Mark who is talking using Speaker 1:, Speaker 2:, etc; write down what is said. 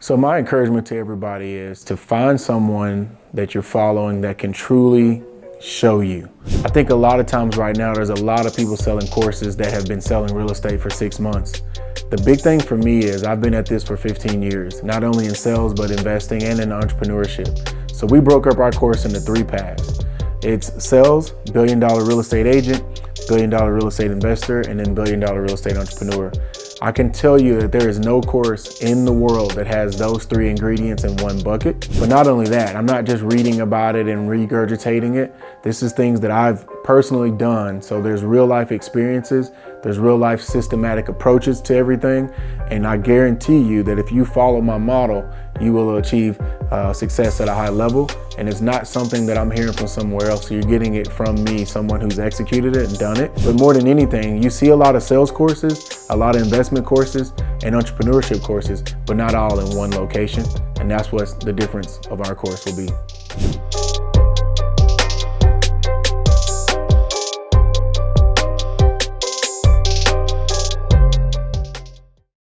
Speaker 1: So my encouragement to everybody is to find someone that you're following that can truly show you. I think a lot of times right now, there's a lot of people selling courses that have been selling real estate for 6 months. The big thing for me is I've been at this for 15 years, not only in sales, but investing and in entrepreneurship. So we broke up our course into 3 paths. It's sales, $1 billion real estate agent, $1 billion real estate investor, and then $1 billion real estate entrepreneur. I can tell you that there is no course in the world that has those 3 ingredients in one bucket. But not only that, I'm not just reading about it and regurgitating it. This is things that I've personally done. So there's real life experiences, there's real life systematic approaches to everything. And I guarantee you that if you follow my model, you will achieve success at a high level. And it's not something that I'm hearing from somewhere else. So you're getting it from me, someone who's executed it and done it. But more than anything, you see a lot of sales courses, a lot of investment courses, and entrepreneurship courses, but not all in one location. And that's what the difference of our course will be.